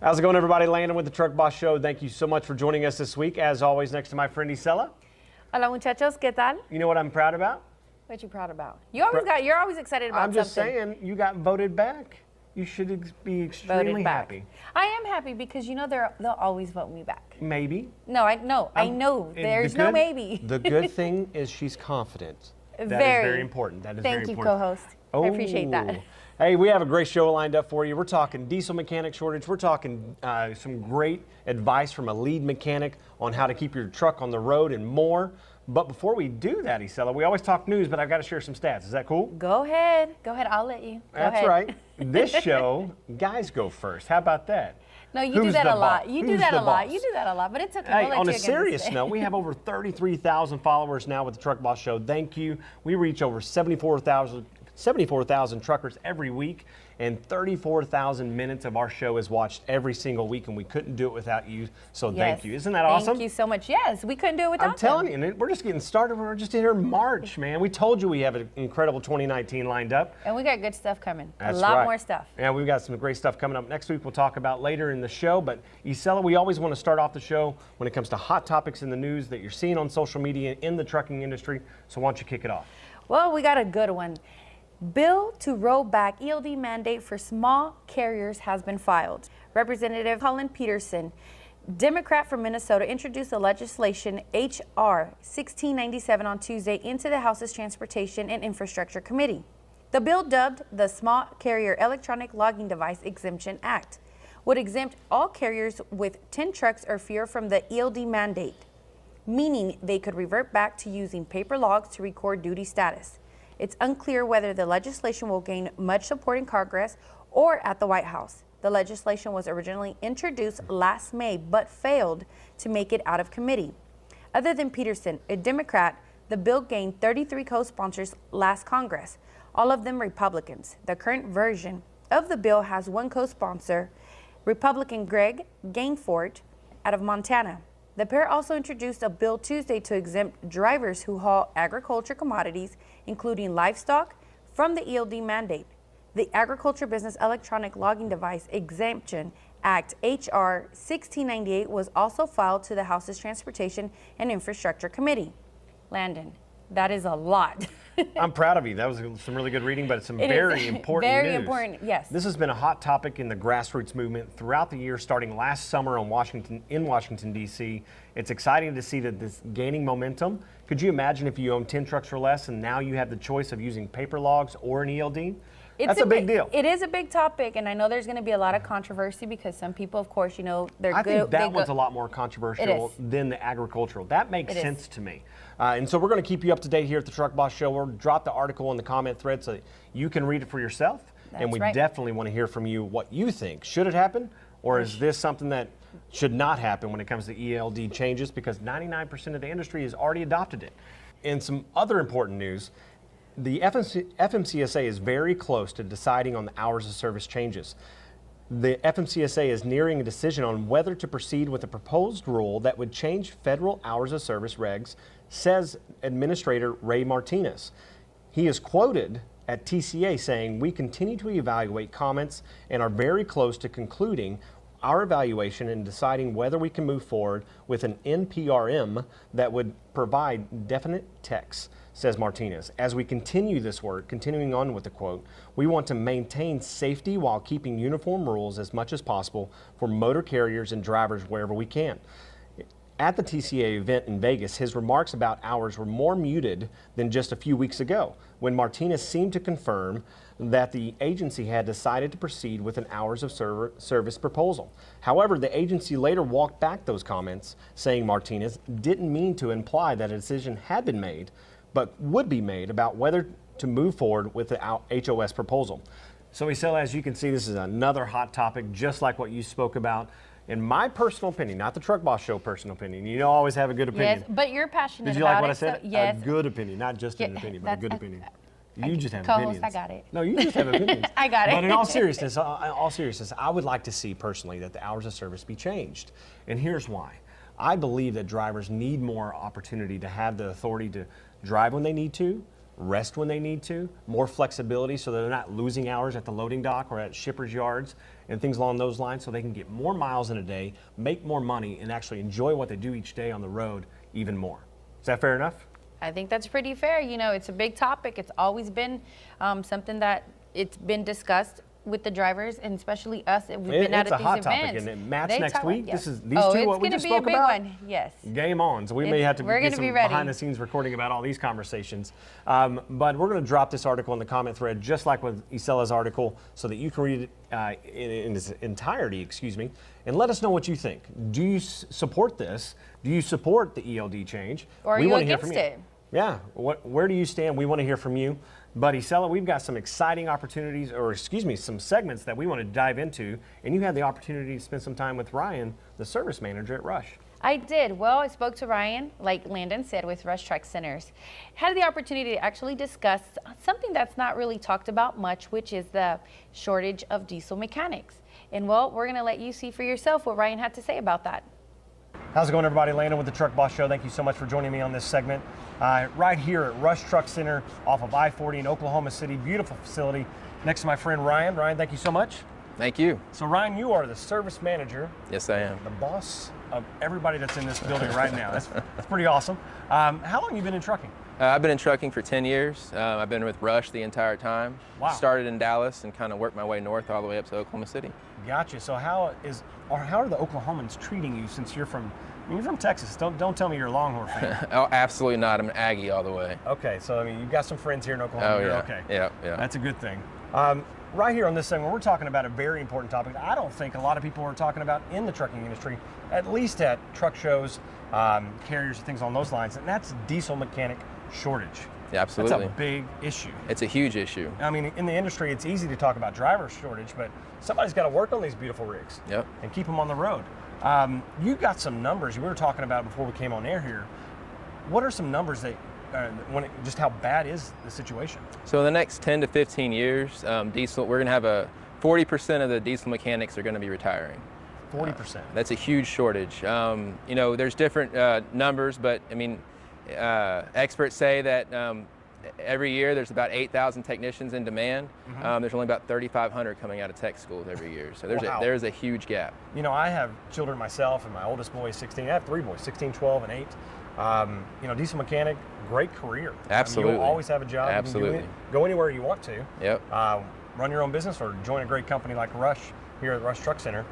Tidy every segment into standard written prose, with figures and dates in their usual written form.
How's it going, everybody? Landon with the Truck Boss Show. Thank you so much for joining us this week. As always, next to my friend Isela. Hola, muchachos. ¿Qué tal? You know what I'm proud about? What you proud about? You're always excited about something. I'm just saying, you got voted back. You should be extremely happy. I am happy because you know they'll always vote me back. Maybe. No, I know. There's no maybe. The good thing is she's confident. That is very important. That is very important. Thank you, co-host. I appreciate that. Hey, we have a great show lined up for you. We're talking diesel mechanic shortage. We're talking some great advice from a lead mechanic on how to keep your truck on the road and more. But before we do that, Isela, we always talk news, but I've got to share some stats. Is that cool? Go ahead. I'll let you. That's right. This show, guys go first. How about that? No, you do that a lot. You do that a lot, but it's okay. Hey, on a serious note, we have over 33,000 followers now with the Truck Boss Show. Thank you. We reach over 74,000 truckers every week, and 34,000 minutes of our show is watched every single week, and we couldn't do it without you, so thank you. Isn't that awesome? Thank you so much. Yes, we couldn't do it without I'm telling you, we're just getting started. We're just in here in March, man. We told you we have an incredible 2019 lined up. And we got good stuff coming. That's a lot more stuff. Yeah, we've got some great stuff coming up next week we'll talk about later in the show. But Isela, we always want to start off the show when it comes to hot topics in the news that you're seeing on social media in the trucking industry. So why don't you kick it off? Well, we got a good one. Bill to roll back ELD mandate for small carriers has been filed. Representative Colin Peterson, Democrat from Minnesota, introduced the legislation H.R. 1697 on Tuesday into the House's Transportation and Infrastructure Committee. The bill, dubbed the Small Carrier Electronic Logging Device Exemption Act, would exempt all carriers with 10 trucks or fewer from the ELD mandate, meaning they could revert back to using paper logs to record duty status. It's unclear whether the legislation will gain much support in Congress or at the White House. The legislation was originally introduced last May but failed to make it out of committee. Other than Peterson, a Democrat, the bill gained 33 co-sponsors last Congress, all of them Republicans. The current version of the bill has one co-sponsor, Republican Greg Gainfort out of Montana. The pair also introduced a bill Tuesday to exempt drivers who haul agriculture commodities, including livestock, from the ELD mandate. The Agriculture Business Electronic Logging Device Exemption Act, H.R. 1698, was also filed to the House's Transportation and Infrastructure Committee. Landon, that is a lot. I'm proud of you. That was some really good reading, but it's some very important news. Very important, yes. This has been a hot topic in the grassroots movement throughout the year, starting last summer in Washington, D.C. It's exciting to see that this gaining momentum. Could you imagine if you own 10 trucks or less and now you have the choice of using paper logs or an ELD? That's a big deal. It is a big topic, and I know there's going to be a lot of controversy because some people, of course, they're good. I think that one's a lot more controversial than the agricultural. That makes sense to me. And so we're going to keep you up to date here at the Truck Boss Show. We'll drop the article in the comment thread so that you can read it for yourself. And we definitely want to hear from you what you think. Should it happen, or is this something that should not happen when it comes to ELD changes? Because 99% of the industry has already adopted it. And some other important news. The FMCSA is very close to deciding on the hours of service changes. The FMCSA is nearing a decision on whether to proceed with a proposed rule that would change federal hours of service regs, says Administrator Ray Martinez. He is quoted at TCA saying, "We continue to evaluate comments and are very close to concluding our evaluation and deciding whether we can move forward with an NPRM that would provide definite text," says Martinez. As we continue this work, continuing on with the quote, "We want to maintain safety while keeping uniform rules as much as possible for motor carriers and drivers wherever we can." At the TCA event in Vegas, his remarks about hours were more muted than just a few weeks ago, when Martinez seemed to confirm that the agency had decided to proceed with an hours of service proposal. However, the agency later walked back those comments, saying Martinez didn't mean to imply that a decision had been made, but would be made about whether to move forward with the HOS proposal. So, Isela, as you can see, this is another hot topic, just like what you spoke about. In my personal opinion, not the Truck Boss Show personal opinion, you always have a good opinion. Yes, but you're passionate about it. Did you like what I said? So, yes. A good opinion, not just an opinion, but a good opinion. You just have co-host, opinions. I got it. No, you just have opinions. I got it. But in all seriousness, I would like to see personally that the hours of service be changed. And here's why. I believe that drivers need more opportunity to have the authority to drive when they need to, rest when they need to, more flexibility so they're not losing hours at the loading dock or at shippers' yards and things along those lines, so they can get more miles in a day, make more money, and actually enjoy what they do each day on the road even more. Is that fair enough? I think that's pretty fair. You know, it's a big topic. It's always been something that it's been discussed with the drivers, and especially us. We've been out at these events. It's a hot topic, and Matt's next week. Yes. These two what we just spoke about. It's going to be a big one. Yes. Game on. So we may have to get some behind-the-scenes recording about all these conversations. But we're going to drop this article in the comment thread, just like with Isela's article, so that you can read it in its entirety. Excuse me, and let us know what you think. Do you support this? Do you support the ELD change? Or are you against it? Yeah. Where do you stand? We want to hear from you. But Isela, we've got some exciting opportunities, or excuse me, some segments that we want to dive into, and you had the opportunity to spend some time with Ryan, the service manager at Rush. I did. Well, I spoke to Ryan, like Landon said, with Rush Truck Centers. Had the opportunity to actually discuss something that's not really talked about much, which is the shortage of diesel mechanics. And well, we're going to let you see for yourself what Ryan had to say about that. How's it going, everybody? Landon with the Truck Boss Show. Thank you so much for joining me on this segment. Right here at Rush Truck Center off of I-40 in Oklahoma City. Beautiful facility. Next to my friend Ryan. Ryan, thank you so much. Thank you. So Ryan, you are the service manager. Yes, I am. The boss of everybody that's in this building right now. That's pretty awesome. How long have you been in trucking? I've been in trucking for 10 years. I've been with Rush the entire time. Wow. Started in Dallas and kind of worked my way north all the way up to Oklahoma City. Gotcha. So how are the Oklahomans treating you, since you're from Texas? Don't tell me you're a Longhorn fan. Oh, absolutely not. I'm an Aggie all the way. Okay, so you've got some friends here in Oklahoma. Oh, yeah. Okay. Yeah. That's a good thing. Right here on this segment, we're talking about a very important topic that I don't think a lot of people are talking about in the trucking industry, at least at truck shows, carriers, and things along those lines, and that's diesel mechanic shortage. Yeah, absolutely. That's a big issue. It's a huge issue. I mean, in the industry, it's easy to talk about driver shortage, but somebody's got to work on these beautiful rigs. Yep. And keep them on the road. You got some numbers we were talking about before we came on air here. What are some numbers that, just how bad is the situation? So in the next 10 to 15 years, diesel, we're going to have 40% of the diesel mechanics are going to be retiring. 40%. That's a huge shortage. There's different numbers, but I mean, experts say that every year there's about 8,000 technicians in demand. Mm-hmm. There's only about 3,500 coming out of tech schools every year. So there's a huge gap. I have children myself, and my oldest boy is 16. I have three boys, 16, 12, and 8. Diesel mechanic, great career. Absolutely. You'll always have a job. Absolutely. You can go anywhere you want to. Yep. Run your own business or join a great company like Rush here at Rush Truck Center.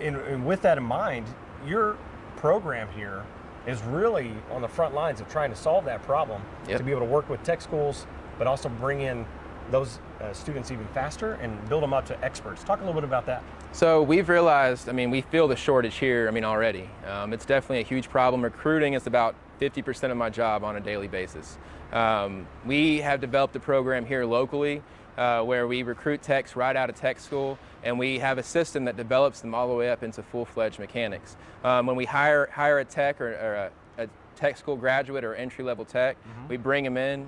And with that in mind, your program here is really on the front lines of trying to solve that problem. Yep. To be able to work with tech schools, but also bring in those students even faster and build them up to experts. Talk a little bit about that. So we've realized, we feel the shortage here, already. It's definitely a huge problem. Recruiting is about 50% of my job on a daily basis. We have developed a program here locally where we recruit techs right out of tech school, and we have a system that develops them all the way up into full-fledged mechanics. When we hire a tech or a tech school graduate or entry-level tech, mm-hmm. we bring them in,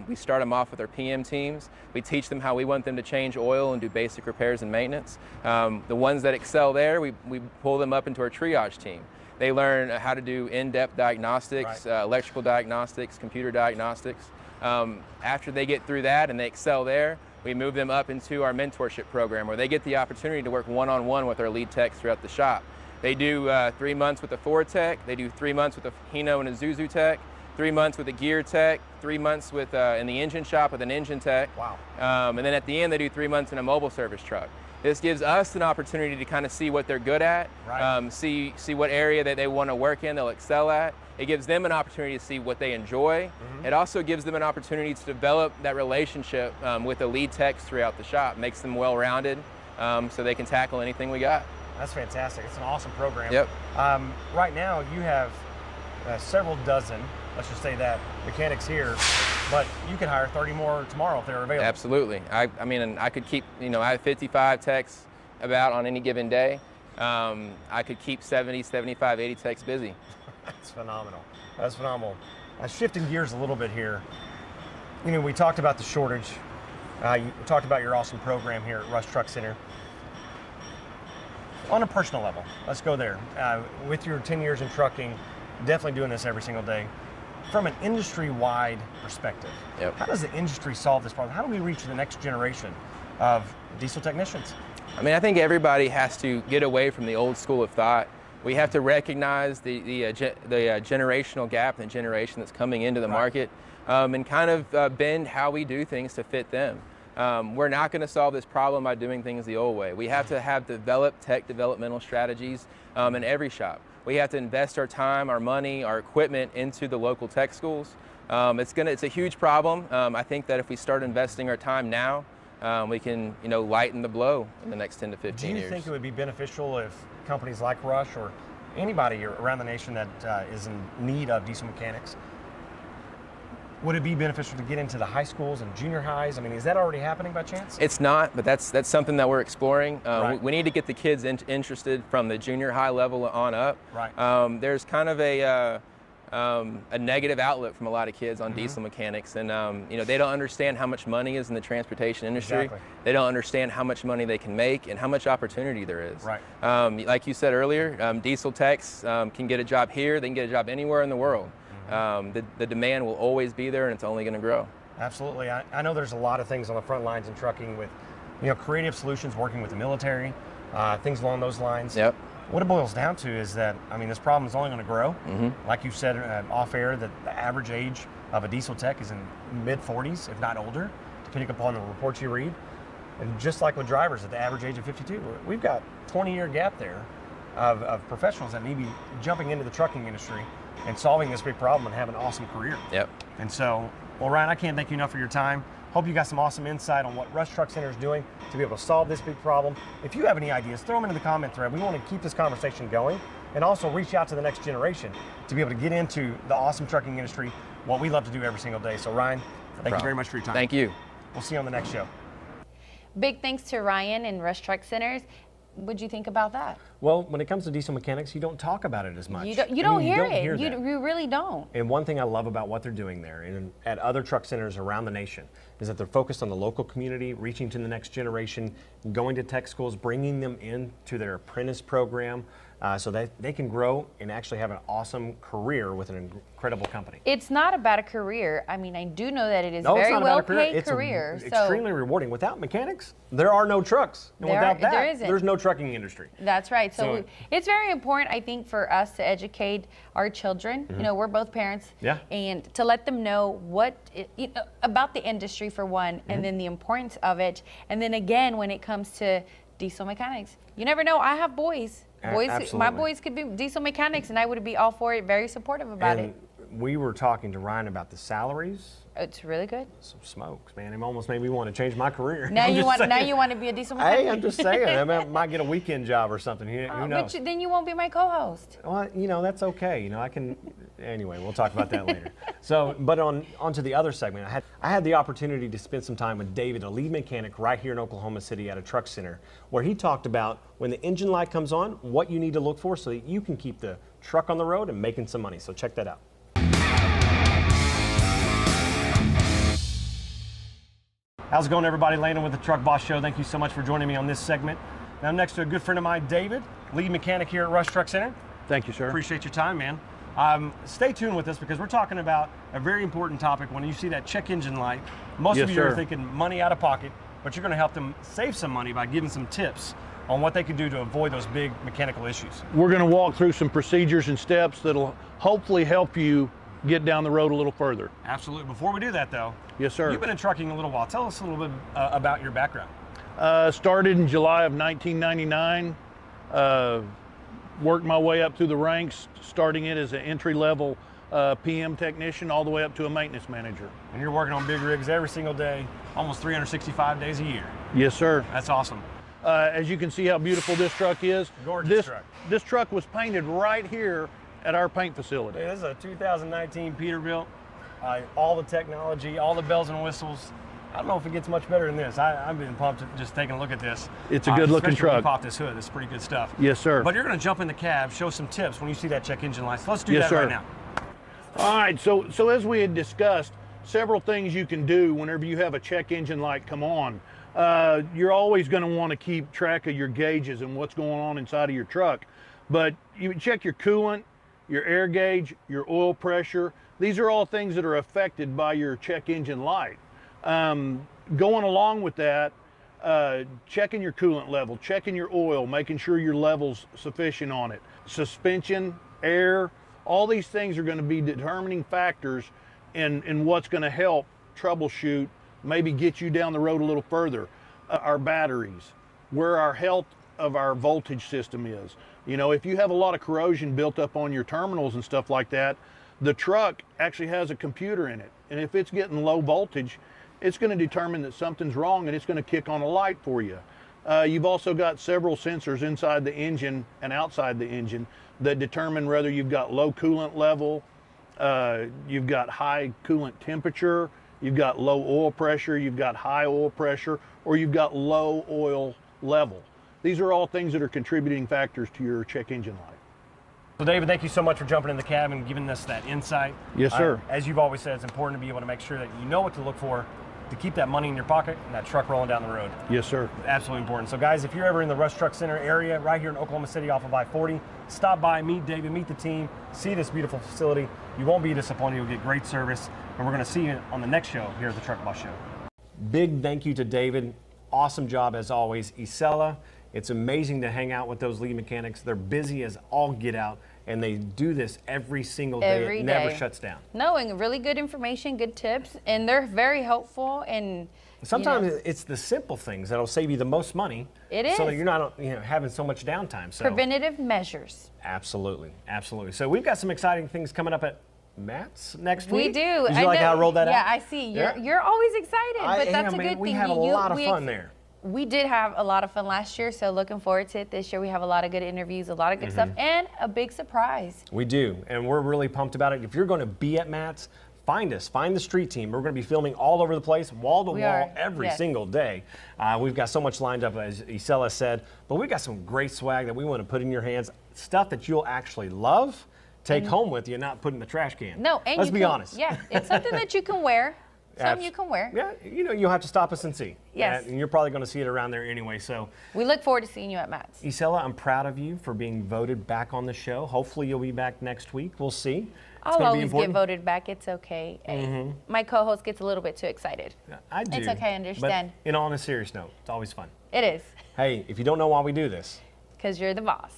we start them off with our PM teams, we teach them how we want them to change oil and do basic repairs and maintenance. The ones that excel there, we pull them up into our triage team. They learn how to do in-depth diagnostics, right. Electrical diagnostics, computer diagnostics. After they get through that and they excel there, we move them up into our mentorship program where they get the opportunity to work one-on-one with our lead techs throughout the shop. They do 3 months with a Ford tech, they do 3 months with a Hino and a Zuzu tech, 3 months with a gear tech, 3 months with in the engine shop with an engine tech. Wow. And then at the end they do 3 months in a mobile service truck. This gives us an opportunity to kind of see what they're good at, right. See what area that they want to work in, they'll excel at. It gives them an opportunity to see what they enjoy. Mm-hmm. It also gives them an opportunity to develop that relationship with the lead techs throughout the shop, makes them well-rounded so they can tackle anything we got. That's fantastic. It's an awesome program. Yep. Right now you have several dozen, let's just say that, mechanics here, but you can hire 30 more tomorrow if they're available. Absolutely. I could keep, I have 55 techs about on any given day. I could keep 70, 75, 80 techs busy. That's phenomenal. That's phenomenal. Shifting gears a little bit here, we talked about the shortage. You talked about your awesome program here at Rush Truck Center. On a personal level, let's go there. With your 10 years in trucking, definitely doing this every single day. from an industry-wide perspective, how does the industry solve this problem? How do we reach the next generation of diesel technicians? I mean, I think everybody has to get away from the old school of thought. We have to recognize the generational gap and the generation that's coming into the market, and kind of bend how we do things to fit them. We're not going to solve this problem by doing things the old way. We have to have developed tech developmental strategies in every shop. We have to invest our time, our money, our equipment into the local tech schools. It's a huge problem. I think that if we start investing our time now, we can, lighten the blow in the next 10 to 15 years. Do you think it would be beneficial if companies like Rush or anybody around the nation that is in need of diesel mechanics, would it be beneficial to get into the high schools and junior highs? I mean, is that already happening by chance? It's not, but that's something that we're exploring. We need to get the kids interested from the junior high level on up. Right. There's kind of a negative outlook from a lot of kids on diesel mechanics, and they don't understand how much money is in the transportation industry. Exactly. They don't understand how much money they can make and how much opportunity there is. Right. Like you said earlier, diesel techs can get a job here. They can get a job anywhere in the world. The demand will always be there, and it's only going to grow. Absolutely. I know there's a lot of things on the front lines in trucking with, creative solutions, working with the military, things along those lines. Yep. What it boils down to is that, this problem is only going to grow. Like you said off air, that the average age of a diesel tech is in mid-40s, if not older, depending upon the reports you read. And just like with drivers at the average age of 52, we've got a 20-year gap there of professionals that may be jumping into the trucking industry and solving this big problem and having an awesome career. Yep. And so, well, Ryan, I can't thank you enough for your time. Hope you got some awesome insight on what Rush Truck Center is doing to be able to solve this big problem. If you have any ideas, throw them into the comment thread. We want to keep this conversation going and also reach out to the next generation to be able to get into the awesome trucking industry, what we love to do every single day. So Ryan, thank you very much for your time. Thank you. We'll see you on the next show. Big thanks to Ryan and Rush Truck Centers. What'd you think about that? Well, when it comes to diesel mechanics, you don't talk about it as much. You don't hear it. You really don't. And one thing I love about what they're doing there and at other truck centers around the nation is that they're focused on the local community, reaching to the next generation, going to tech schools, bringing them into their apprentice program so that they can grow and actually have an awesome career with an incredible company. It's not about a career. I mean, I do know that it is a very well-paid career. It's extremely rewarding. Without mechanics, there are no trucks. And without that, there's no trucking industry. That's right. So it's very important, I think, for us to educate our children. We're both parents. Yeah. And to let them know about the industry, for one, and then the importance of it. And then again, when it comes to diesel mechanics, you never know. I have boys. My boys could be diesel mechanics, and I would be all for it, very supportive about it. We were talking to Ryan about the salaries. It's really good. Some smokes, man. It almost made me want to change my career. Now you want to be a diesel mechanic? Hey, I'm just saying. I might get a weekend job or something. Who knows? But then you won't be my co-host. Well, that's okay. I can. Anyway, we'll talk about that later. So, but on to the other segment. I had the opportunity to spend some time with David, a lead mechanic right here in Oklahoma City at a truck center, where he talked about when the engine light comes on, what you need to look for so that you can keep the truck on the road and making some money. So check that out. How's it going, everybody? Landon with the Truck Boss Show. Thank you so much for joining me on this segment. Now I'm next to a good friend of mine, David, lead mechanic here at Rush Truck Center. Thank you, sir. Appreciate your time, man. Stay tuned with us because we're talking about a very important topic. When you see that check engine light, most of you are thinking money out of pocket, but you're going to help them save some money by giving some tips on what they can do to avoid those big mechanical issues. We're going to walk through some procedures and steps that'll hopefully help you get down the road a little further. Absolutely. Before we do that, though, yes, sir. You've been in trucking a little while. Tell us a little bit about your background. Started in July of 1999. Worked my way up through the ranks, starting it as an entry-level PM technician all the way up to a maintenance manager. And you're working on big rigs every single day, almost 365 days a year. Yes, sir. That's awesome. As you can see how beautiful this truck is. Gorgeous truck. This truck was painted right here at our paint facility. This is a 2019 Peterbilt. All the technology, all the bells and whistles. I don't know if it gets much better than this. I've been pumped just taking a look at this. It's a good looking truck. When you pop this hood, it's pretty good stuff. Yes, sir. But you're going to jump in the cab, show some tips when you see that check engine light. So let's do that right now. All right, so as we had discussed, several things you can do whenever you have a check engine light come on. You're always going to want to keep track of your gauges and what's going on inside of your truck. But you check your coolant, your air gauge, your oil pressure, These are all things that are affected by your check engine light. Going along with that, checking your coolant level, checking your oil, making sure your level's sufficient on it. Suspension, air, all these things are going to be determining factors in what's going to help troubleshoot, maybe get you down the road a little further. Our batteries, where our health of our voltage system is. You know, if you have a lot of corrosion built up on your terminals and stuff like that, the truck actually has a computer in it. And if it's getting low voltage, it's going to determine that something's wrong and it's going to kick on a light for you. You've also got several sensors inside the engine and outside the engine that determine whether you've got low coolant level, you've got high coolant temperature, you've got low oil pressure, you've got high oil pressure, or you've got low oil level. These are all things that are contributing factors to your check engine light. So David, thank you so much for jumping in the cab and giving us that insight. Yes, sir. As you've always said, it's important to be able to make sure that you know what to look for to keep that money in your pocket and that truck rolling down the road. Yes, sir. Absolutely important. So guys, if you're ever in the Rush Truck Center area, right here in Oklahoma City off of I-40, stop by, meet David, meet the team, see this beautiful facility. You won't be disappointed. You'll get great service. And we're going to see you on the next show here at the Truck Boss Show. Big thank you to David. Awesome job as always. Isela, it's amazing to hang out with those lead mechanics. They're busy as all get out, and they do this every single day. It never shuts down. No, and really good information, good tips, and they're very helpful. And sometimes it's the simple things that'll save you the most money. It is. So that you're not having so much downtime. So preventative measures. Absolutely, absolutely. So we've got some exciting things coming up at Matt's next week. We do. Did you like how I rolled that out? Yeah, I see. You're always excited, but that's a good thing. We have a lot of fun there. We did have a lot of fun last year, so looking forward to it this year. We have a lot of good interviews, a lot of good stuff, and a big surprise. We do, and we're really pumped about it. If you're going to be at Matt's, find us, find the street team. We're going to be filming all over the place, wall to wall, every single day. We've got so much lined up, as Isela said, but we've got some great swag that we want to put in your hands, stuff that you'll actually love, take home with you, not put in the trash can. No, and let's be honest. Yeah, it's something that you can wear. Something you can wear. Yeah, you'll have to stop us and see. Yes. And you're probably going to see it around there anyway. So we look forward to seeing you at Matt's. Isela, I'm proud of you for being voted back on the show. Hopefully you'll be back next week. We'll see. I'll always get voted back. It's okay. My co-host gets a little bit too excited. I do. It's okay, I understand. But on a serious note, it's always fun. It is. Hey, if you don't know why we do this, because you're the boss.